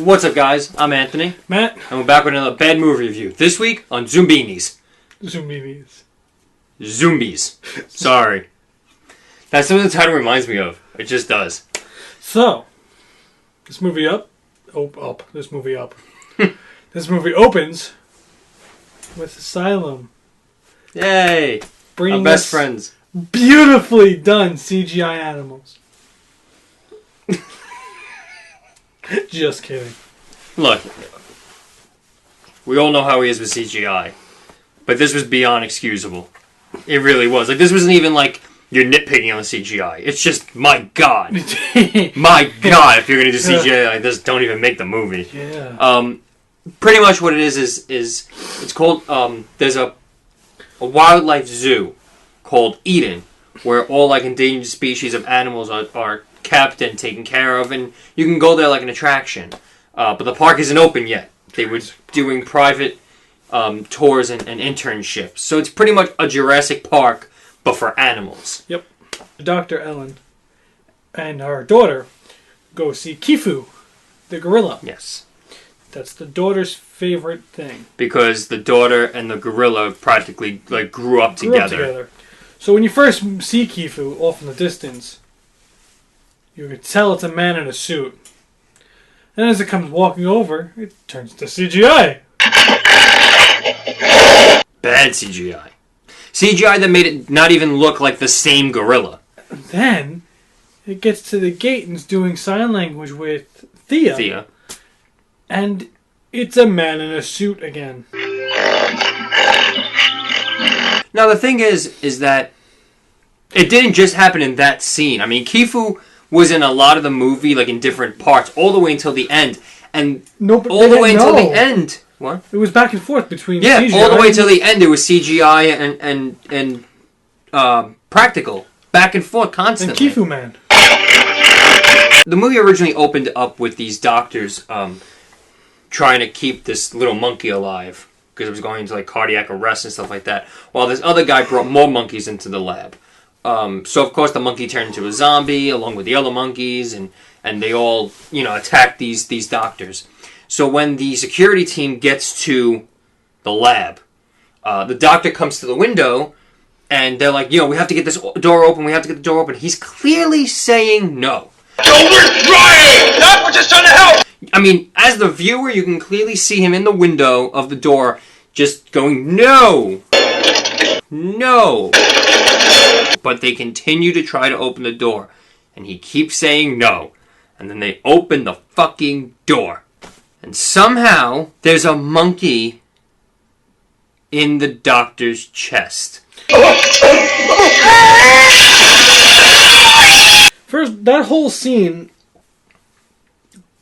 What's up, guys? I'm Anthony. Matt. And we're back with another bad movie review. This week on Zoombies. Zoombies. Sorry. That's what the title reminds me of. It just does. So, this movie This movie opens with Asylum. Yay! Bringing our best friends. Beautifully done CGI animals. Just kidding. Look, we all know how he is with CGI, but this was beyond excusable. It really was. Like, this wasn't even like you're nitpicking on the CGI. It's just, my God. My God, if you're going to do CGI like this, don't even make the movie. Yeah. Pretty much what it is it's called, there's a wildlife zoo called Eden, where all like endangered species of animals are kept and taken care of, and you can go there like an attraction. But the park isn't open yet. They were doing private tours and internships. So it's pretty much a Jurassic Park, but for animals. Yep. Dr. Ellen and her daughter go see Kifu, the gorilla. Yes. That's the daughter's favorite thing. Because the daughter and the gorilla practically like grew up together. So when you first see Kifu off in the distance, you can tell it's a man in a suit. And as it comes walking over, it turns to CGI. Bad CGI. CGI that made it not even look like the same gorilla. Then it gets to the gate and is doing sign language with Thea. And it's a man in a suit again. Now the thing is that it didn't just happen in that scene. I mean, Kifu was in a lot of the movie, like in different parts, all the way until the end. And until the end. What? It was back and forth between CGI. Yeah, all the way till the end it was CGI and practical. Back and forth constantly. And Kifu Man. The movie originally opened up with these doctors trying to keep this little monkey alive because it was going into like cardiac arrest and stuff like that, while this other guy brought more monkeys into the lab. So of course the monkey turned into a zombie along with the other monkeys, and they all attacked these doctors. So when the security team gets to the lab, the doctor comes to the window and they're like, we have to get this door open. We have to get the door open. He's clearly saying no. We're trying! Not we're just trying to help! I mean, as the viewer, you can clearly see him in the window of the door just going, no! No! But they continue to try to open the door. And he keeps saying no. And then they open the fucking door. And somehow, there's a monkey in the doctor's chest. First, that whole scene,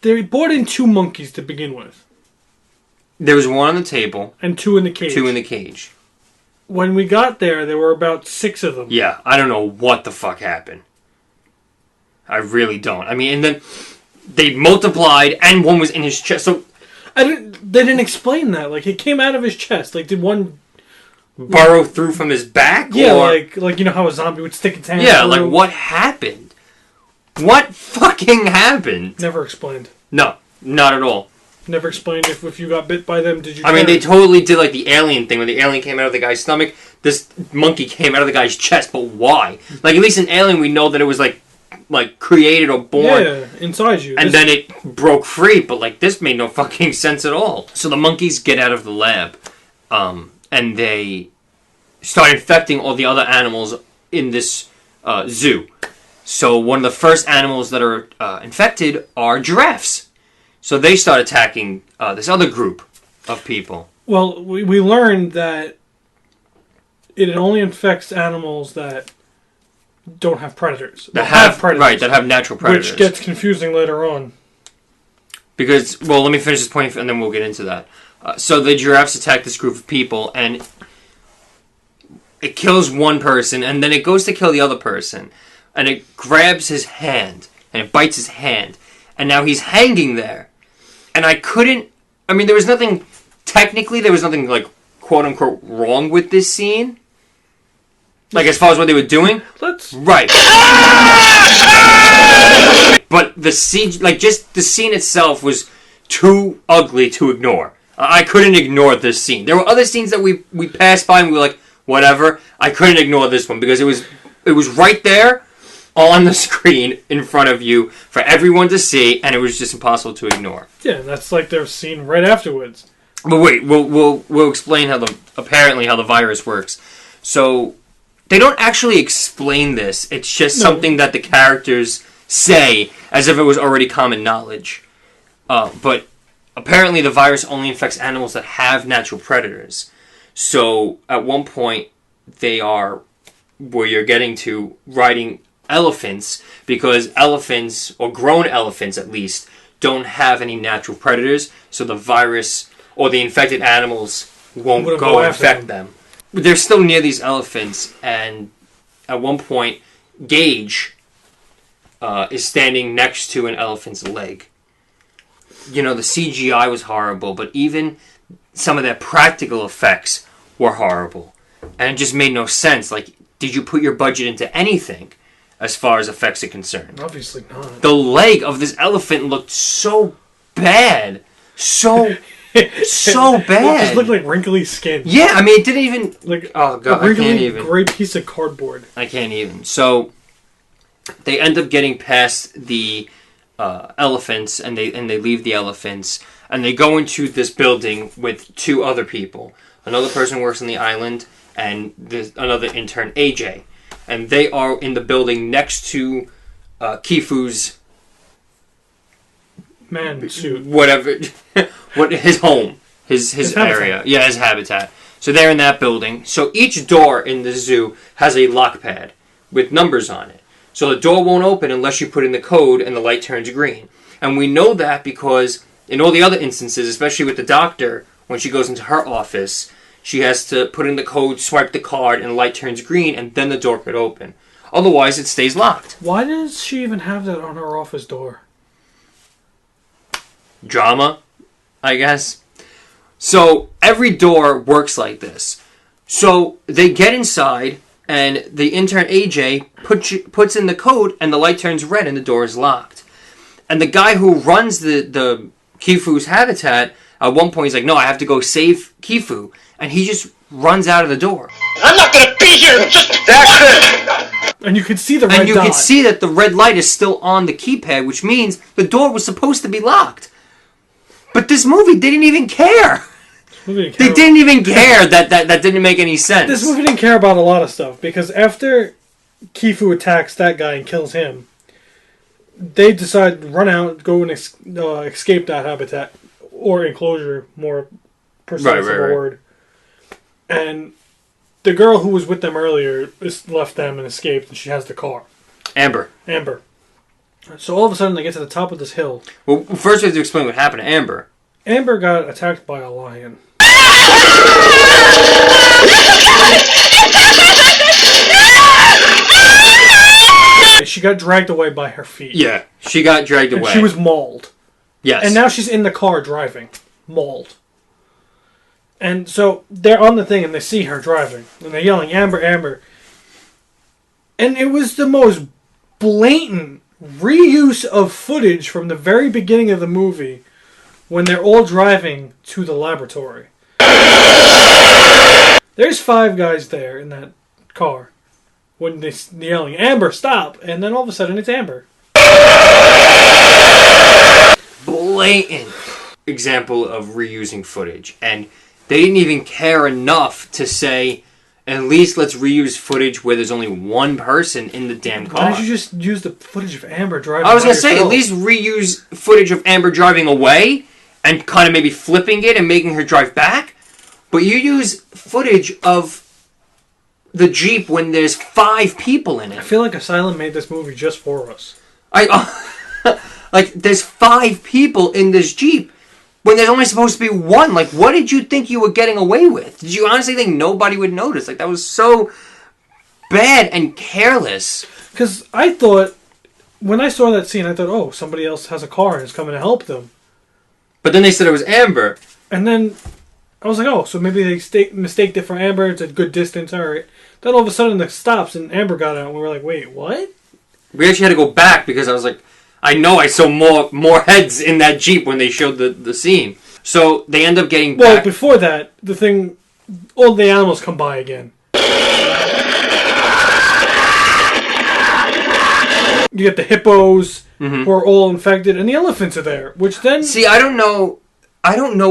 they brought in 2 monkeys to begin with. There was one on the table. And 2 in the cage. 2 in the cage. When we got there were about 6 of them. Yeah, I don't know what the fuck happened. I really don't. I mean, and then they multiplied and one was in his chest. So they didn't explain that. Like, it came out of his chest. Like, did one burrow through from his back? Yeah, or like you know how a zombie would stick its hand through? Yeah, like what happened? What fucking happened? Never explained. No, not at all. Never explained if you got bit by them, did you... I mean, they totally did like the alien thing. When the alien came out of the guy's stomach, this monkey came out of the guy's chest, but why? Like, at least in Alien, we know that it was like created or born. Yeah, inside you. And then it broke free, but like this made no fucking sense at all. So the monkeys get out of the lab, and they start infecting all the other animals in this zoo. So one of the first animals that are infected are giraffes. So they start attacking this other group of people. Well, we learned that it only infects animals that don't have predators. That have predators. Right, that have natural predators. Which gets confusing later on. Because, well, let me finish this point and then we'll get into that. So the giraffes attack this group of people and it kills one person and then it goes to kill the other person. And it grabs his hand and it bites his hand. And now he's hanging there. And there was nothing, technically, there was nothing, like, quote-unquote, wrong with this scene. Like, as far as what they were doing. Right. But the scene, like, just the scene itself was too ugly to ignore. I couldn't ignore this scene. There were other scenes that we passed by and we were like, whatever. I couldn't ignore this one because it was right there on the screen in front of you for everyone to see, and it was just impossible to ignore. Yeah, that's like their scene right afterwards. But wait, we'll explain how the virus works. So they don't actually explain this. It's just something that the characters say as if it was already common knowledge. But apparently the virus only infects animals that have natural predators. So at one point they are where you're getting to riding elephants because elephants, or grown elephants at least, don't have any natural predators, so the virus or the infected animals won't go infect them. They're still near these elephants, and at one point Gage is standing next to an elephant's leg. You know, the CGI was horrible, but even some of their practical effects were horrible. And it just made no sense. Like, did you put your budget into anything as far as effects are concerned? Obviously not. The leg of this elephant looked so bad. So bad. It just looked like wrinkly skin. Yeah, I mean, it didn't even... Like, oh, God, a wrinkly, I can't even. gray piece of cardboard. I can't even. So, they end up getting past the elephants, and they leave the elephants, and they go into this building with two other people. Another person works on the island, and there's another intern, AJ. And they are in the building next to Kifu's man suit. Whatever, his home, his area, habitat. Yeah, his habitat. So they're in that building. So each door in the zoo has a lock pad with numbers on it. So the door won't open unless you put in the code and the light turns green. And we know that because in all the other instances, especially with the doctor, when she goes into her office, she has to put in the code, swipe the card, and the light turns green, and then the door could open. Otherwise, it stays locked. Why does she even have that on her office door? Drama, I guess. So every door works like this. So they get inside, and the intern AJ puts in the code, and the light turns red, and the door is locked. And the guy who runs the Kifu's habitat, at one point he's like, no, I have to go save Kifu. And he just runs out of the door. I'm not gonna be here just that's it. And you can see the red And you dot. can see that the red light is still on the keypad, which means the door was supposed to be locked. But this movie didn't even care. They didn't even care. That didn't make any sense. This movie didn't care about a lot of stuff, because after Kifu attacks that guy and kills him, they decide to run out, go and escape that habitat, or enclosure, more precise of a word. And the girl who was with them earlier left them and escaped, and she has the car. Amber. So all of a sudden they get to the top of this hill. Well, first we have to explain what happened to Amber. Amber got attacked by a lion. She got dragged away by her feet. Yeah, she got dragged away. She was mauled. Yes. And now she's in the car driving. Mauled. And so they're on the thing and they see her driving. And they're yelling, Amber, Amber. And it was the most blatant reuse of footage from the very beginning of the movie when they're all driving to the laboratory. There's 5 guys there in that car when they're yelling, Amber, stop! And then all of a sudden it's Amber. Blatant example of reusing footage. And they didn't even care enough to say, at least let's reuse footage where there's only one person in the damn car. Why don't you just use the footage of Amber driving? I was going to say, at least reuse footage of Amber driving away and kind of maybe flipping it and making her drive back. But you use footage of the Jeep when there's 5 people in it. I feel like Asylum made this movie just for us. Like, there's 5 people in this Jeep when there's only supposed to be 1. Like, what did you think you were getting away with? Did you honestly think nobody would notice? Like, that was so bad and careless. Because I thought, when I saw that scene, I thought, oh, somebody else has a car and is coming to help them. But then they said it was Amber. And then I was like, oh, so maybe they mistaked it for Amber. It's a good distance. All right. Then all of a sudden it stops and Amber got out. And we were like, wait, what? We actually had to go back because I was like, I know I saw more heads in that Jeep when they showed the scene. So they end up getting Well, back. before that, all the animals come by again. You get the hippos, who are all infected, and the elephants are there, which then... See, I don't know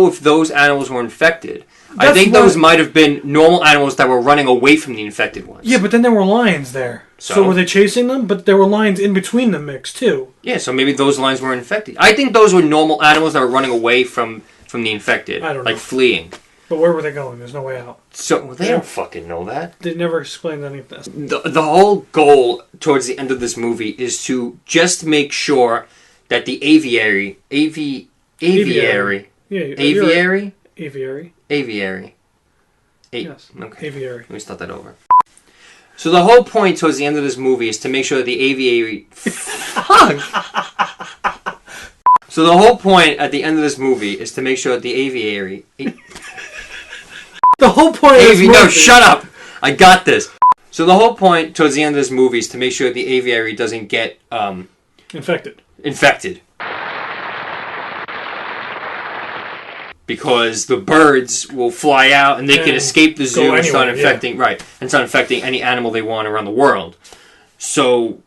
if those animals were infected. I That's think those might have been normal animals that were running away from the infected ones. Yeah, but then there were lions there. So were they chasing them? But there were lions in between them mixed, too. Yeah, so maybe those lions were infected. I think those were normal animals that were running away from the infected. I don't know. Like fleeing. But where were they going? There's no way out. So, they don't fucking know that. They never explained any of this. The whole goal towards the end of this movie is to just make sure that the aviary... Aviary. Yeah, Aviary? Aviary. Aviary. Yes. Okay. Aviary. Let me start that over. So the whole point towards the end of this movie is to make sure that the aviary... Fuck! So the whole point at the end of this movie is to make sure that the aviary... The whole point of this movie... No, shut up! I got this. So the whole point towards the end of this movie is to make sure that the aviary doesn't get... infected. Because the birds will fly out and they can escape the zoo and start infecting and start infecting any animal they want around the world. So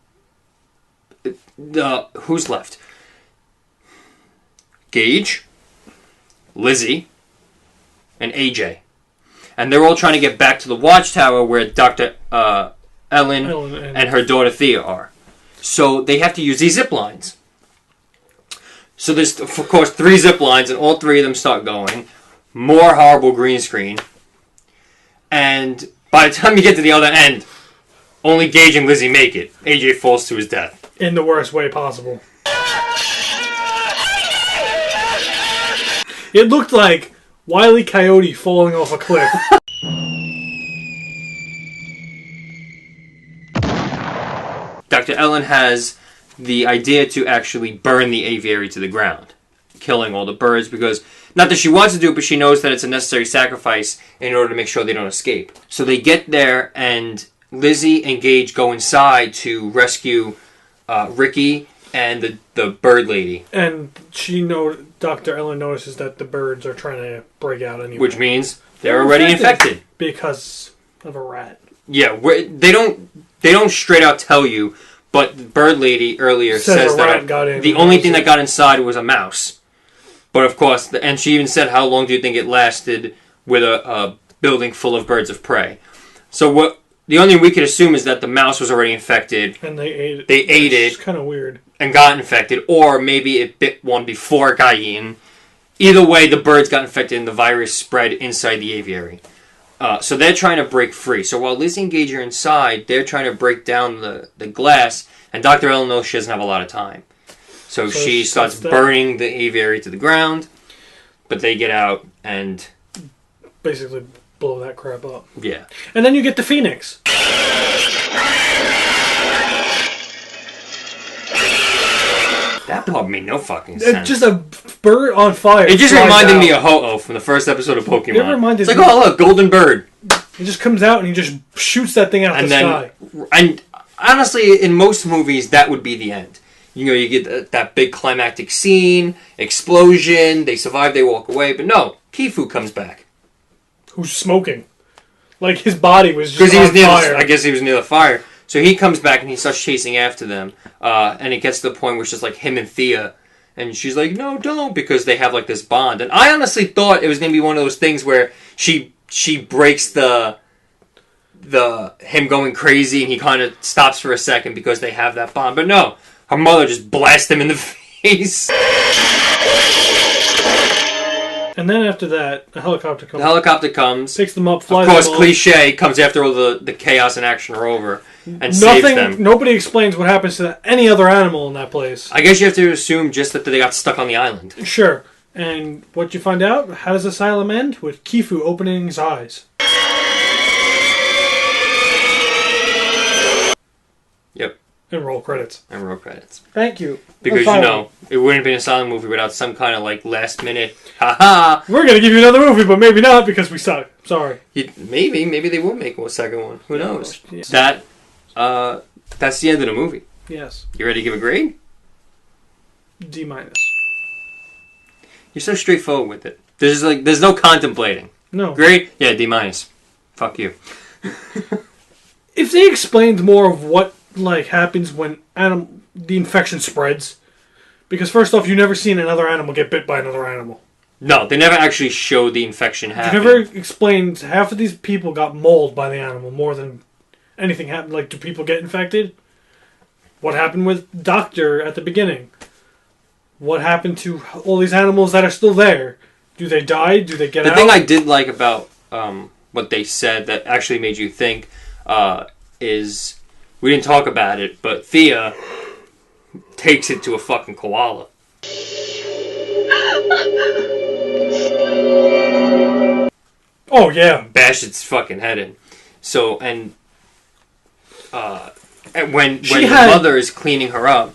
who's left? Gage, Lizzie, and AJ. And they're all trying to get back to the watchtower where Dr. Ellen and her daughter Thea are. So they have to use these zip lines. So there's, of course, 3 zip lines, and all 3 of them start going. More horrible green screen. And by the time you get to the other end, only Gage and Lizzie make it. AJ falls to his death. In the worst way possible. It looked like Wile E. Coyote falling off a cliff. Dr. Ellen has the idea to actually burn the aviary to the ground, killing all the birds, because not that she wants to do it, but she knows that it's a necessary sacrifice in order to make sure they don't escape. So they get there, and Lizzie and Gage go inside to rescue Ricky and the bird lady. And Dr. Ellen notices that the birds are trying to break out anyway. Which means they're already infected. Because of a rat. Yeah, they don't straight out tell you, but the bird lady earlier says that the only thing that got inside was a mouse. But of course, and she even said, how long do you think it lasted with a building full of birds of prey? So the only thing we could assume is that the mouse was already infected. And they ate it. They ate it. It's kind of weird. And got infected. Or maybe it bit one before it got eaten. Either way, the birds got infected and the virus spread inside the aviary. So they're trying to break free. So while Lizzie and Gage are inside, they're trying to break down the glass. And Dr. Ellen knows she doesn't have a lot of time. So she starts burning the aviary to the ground. But they get out and... basically blow that crap up. Yeah. And then you get the Phoenix. That part made no fucking sense. Just a bird on fire. It just reminded me of Ho-Oh from the first episode of Pokemon. It's like, oh look, golden bird. He just comes out and he just shoots that thing out the sky. And honestly, in most movies, that would be the end. You know, you get that big climactic scene, explosion, they survive, they walk away. But no, Kifu comes back. Who's smoking. Like, his body was just on fire. I guess he was near the fire. So he comes back and he starts chasing after them. And it gets to the point where it's just like him and Thea. And she's like, no, don't, because they have like this bond. And I honestly thought it was going to be one of those things where she breaks the him going crazy and he kind of stops for a second because they have that bond. But no, her mother just blasts him in the face. And then after that, the helicopter comes. The helicopter comes. Picks them up, flies them off. Of course, cliche, comes after all the chaos and action are over and saves them. Nobody explains what happens to any other animal in that place. I guess you have to assume just that they got stuck on the island. Sure. And what you find out, how does Asylum end? With Kifu opening his eyes. Yep. And roll credits. Thank you. Because, you know, it wouldn't have been a silent movie without some kind of, like, last-minute, ha-ha! We're going to give you another movie, but maybe not because we suck. Sorry. Maybe they will make a second one. Who knows? Yeah. That's the end of the movie. Yes. You ready to give a grade? D-. You're so straightforward with it. There's no contemplating. No. Grade? Yeah, D-. Fuck you. If they explained more of what happens when the infection spreads, because first off, you never seen another animal get bit by another animal. No, they never actually showed the infection happening. You never explained half of these people got mauled by the animal more than anything happened. Do people get infected? What happened with Doctor at the beginning? What happened to all these animals that are still there? Do they die? Do they get out? The thing I did like about what they said that actually made you think is, we didn't talk about it, but Thea takes it to a fucking koala. Oh, yeah. Bash its fucking head in. So, and when the mother is cleaning her up,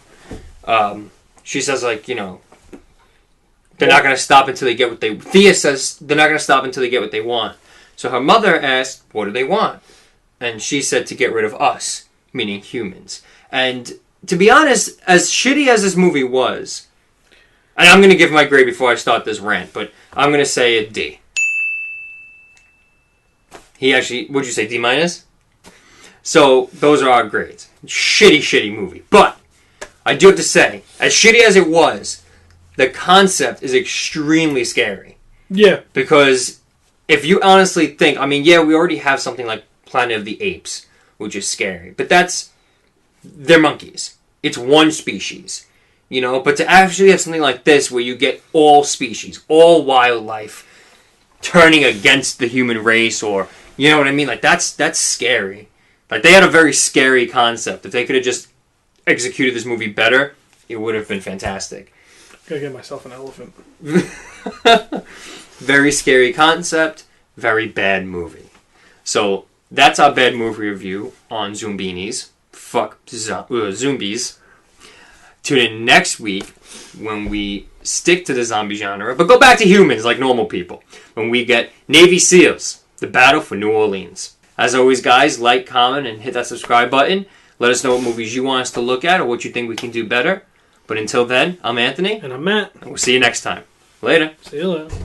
she says, they're not going to stop until they get what they... Thea says they're not going to stop until they get what they want. So her mother asked, what do they want? And she said to get rid of us, meaning humans. And to be honest, as shitty as this movie was, and I'm going to give my grade before I start this rant, but I'm going to say a D. He actually, what'd you say, D-? So, those are our grades. Shitty movie. But, I do have to say, as shitty as it was, the concept is extremely scary. Yeah. Because, if you honestly think, we already have something like Planet of the Apes, which is scary. But they're monkeys. It's one species. But to actually have something like this, where you get all species, all wildlife, turning against the human race, or... You know what I mean? That's scary. They had a very scary concept. If they could have just executed this movie better, it would have been fantastic. Gotta get myself an elephant. Very scary concept, very bad movie. So, that's our bad movie review on Zoombies. Fuck Zoombies. Tune in next week when we stick to the zombie genre, but go back to humans like normal people. When we get Navy SEALs. The Battle for New Orleans. As always, guys, like, comment, and hit that subscribe button. Let us know what movies you want us to look at or what you think we can do better. But until then, I'm Anthony. And I'm Matt. And we'll see you next time. Later. See you later.